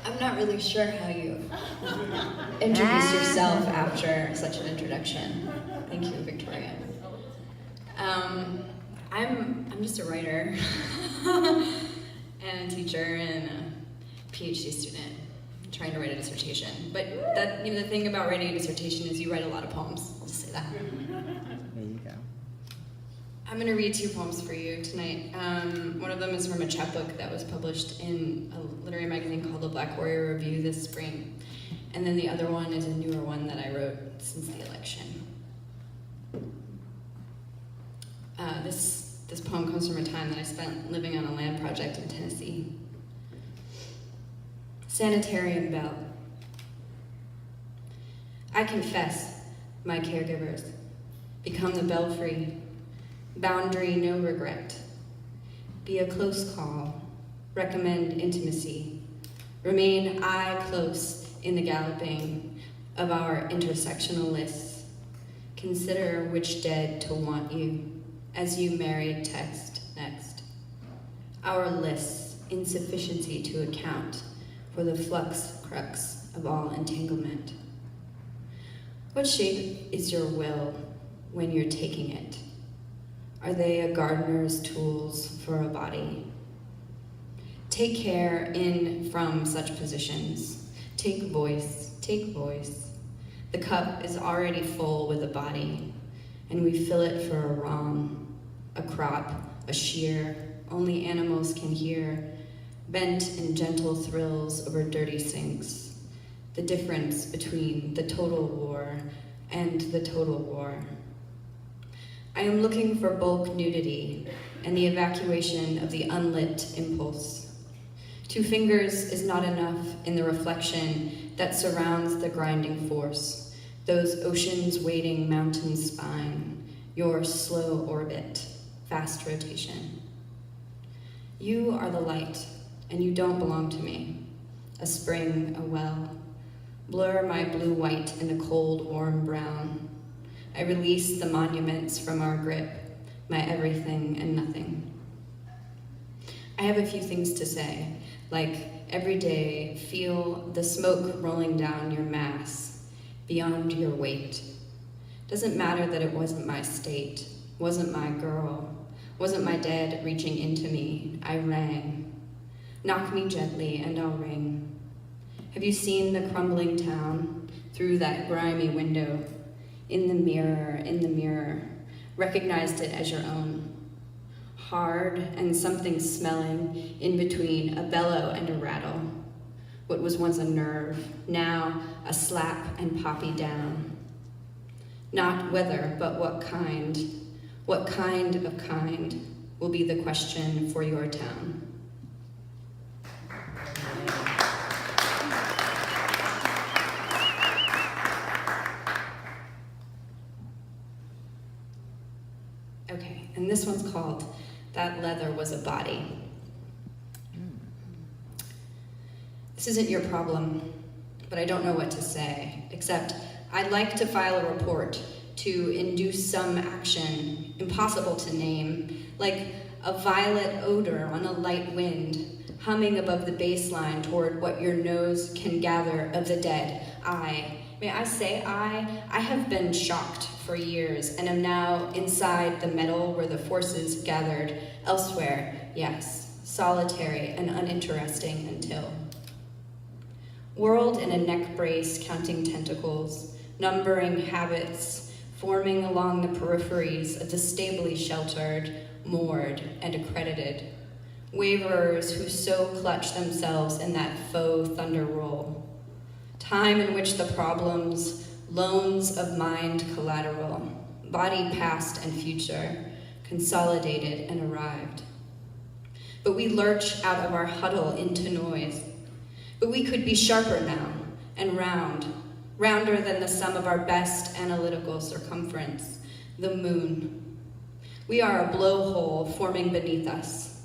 I'm not really sure how you introduce yourself after such an introduction. Thank you, Victoria. I'm just a writer and a teacher and a PhD student trying to write a dissertation. But that, the thing about writing a dissertation is you write a lot of poems. I'll just say that. There you go. I'm going to read 2 poems for you tonight. One of them is from a chapbook that was published in a literary magazine called the Black Warrior Review this spring. And then the other one is a newer one that I wrote since the election. This poem comes from a time that I spent living on a land project in Tennessee. Sanitarium bell. I confess, my caregivers, become the belfry, boundary no regret, be a close call, recommend intimacy, remain I close in the galloping of our intersectional lists, consider which dead to want you, as you married text next. Our lists, insufficiency to account for the flux crux of all entanglement. What shape is your will when you're taking it? Are they a gardener's tools for a body? Take care in from such positions. Take voice, take voice. The cup is already full with a body, and we fill it for a wrong, a crop, a shear, only animals can hear, bent in gentle thrills over dirty sinks, the difference between the total war and the total war. I am looking for bulk nudity and the evacuation of the unlit impulse. 2 fingers is not enough in the reflection that surrounds the grinding force, those oceans waiting mountain spine, your slow orbit, fast rotation. You are the light, and you don't belong to me. A spring, a well. Blur my blue-white in a cold, warm brown. I release the monuments from our grip, my everything and nothing. I have a few things to say, like every day, feel the smoke rolling down your mass, beyond your weight. Doesn't matter that it wasn't my state, wasn't my girl, wasn't my dead reaching into me. I rang. Knock me gently and I'll ring. Have you seen the crumbling town through that grimy window? In the mirror, recognized it as your own. Hard and something smelling in between a bellow and a rattle. What was once a nerve, now a slap and poppy down. Not whether, but what kind of kind will be the question for your town. Okay, and this one's called That Leather Was a Body. This isn't your problem, but I don't know what to say, except I'd like to file a report to induce some action, impossible to name, like a violet odor on a light wind, humming above the baseline toward what your nose can gather of the dead. May I say I have been shocked for years and am now inside the metal where the forces gathered elsewhere, yes, solitary and uninteresting until. Whirled in a neck brace, counting tentacles, numbering habits, forming along the peripheries of the stably sheltered, moored, and accredited. Waverers who so clutch themselves in that faux thunder roll. Time in which the problems, loans of mind collateral, body past and future, consolidated and arrived. But we lurch out of our huddle into noise. But we could be sharper now and rounder than the sum of our best analytical circumference, the moon. We are a blowhole forming beneath us.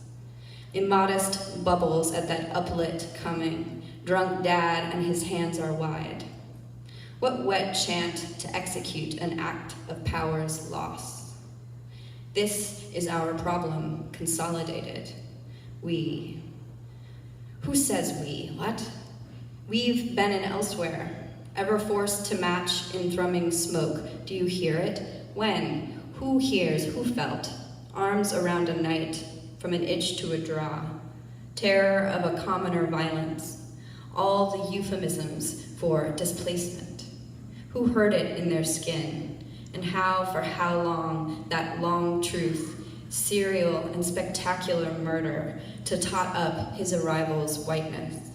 Immodest bubbles at that uplit coming, drunk dad and his hands are wide. What wet chant to execute an act of power's loss? This is our problem, consolidated. We. Who says we? What? We've been in elsewhere, ever forced to match in thrumming smoke. Do you hear it? When? Who hears? Who felt? Arms around a night, from an itch to a draw. Terror of a commoner violence. All the euphemisms for displacement. Who heard it in their skin? And how, for how long, that long truth, serial and spectacular murder, to tot up his arrival's whiteness.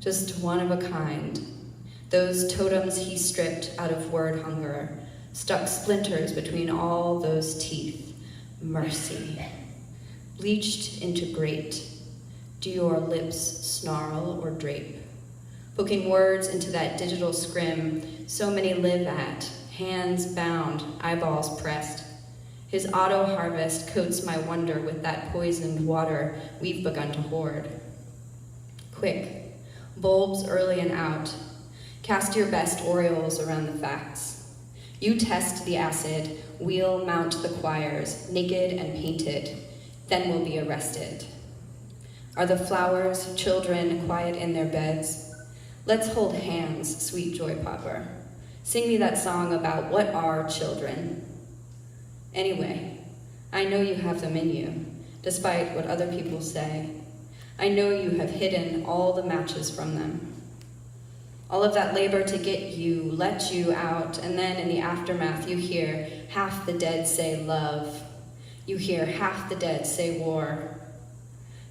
Just one of a kind. Those totems he stripped out of word hunger, stuck splinters between all those teeth. Mercy. Bleached into grate. Do your lips snarl or drape? Poking words into that digital scrim so many live at, hands bound, eyeballs pressed. His auto harvest coats my wonder with that poisoned water we've begun to hoard. Quick, bulbs early and out. Cast your best aureoles around the facts. You test the acid, we'll mount the choirs, naked and painted, then we'll be arrested. Are the flowers, children, quiet in their beds? Let's hold hands, sweet joy popper. Sing me that song about what are children. Anyway, I know you have them in you, despite what other people say. I know you have hidden all the matches from them. All of that labor to get you, let you out, and then in the aftermath you hear half the dead say love. You hear half the dead say war.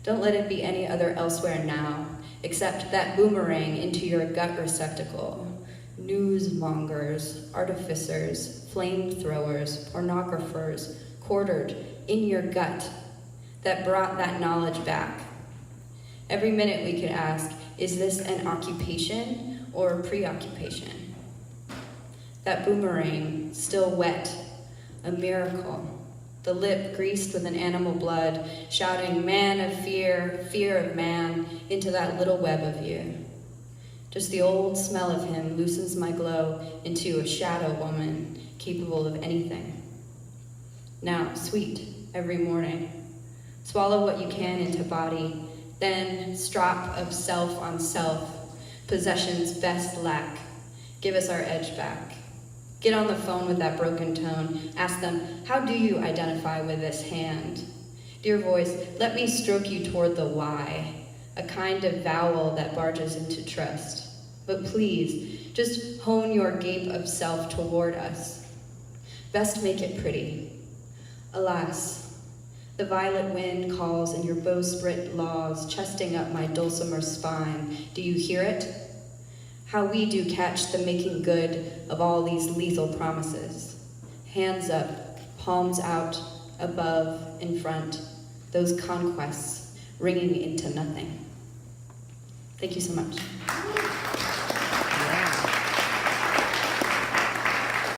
Don't let it be any other elsewhere now, except that boomerang into your gut receptacle. Newsmongers, artificers, flamethrowers, pornographers, quartered in your gut that brought that knowledge back. Every minute we could ask, is this an occupation or a preoccupation? That boomerang, still wet, a miracle. The lip greased with an animal blood, shouting, man of fear, fear of man, into that little web of you. Just the old smell of him loosens my glow into a shadow woman capable of anything. Now, sweet, every morning. Swallow what you can into body, then strop of self on self, possession's best lack. Give us our edge back. Get on the phone with that broken tone. Ask them, how do you identify with this hand? Dear voice, let me stroke you toward the why, a kind of vowel that barges into trust. But please, just hone your gape of self toward us. Best make it pretty. Alas, the violet wind calls in your bowsprit laws, chesting up my dulcimer spine. Do you hear it? How we do catch the making good of all these lethal promises. Hands up, palms out, above, in front, those conquests ringing into nothing. Thank you so much.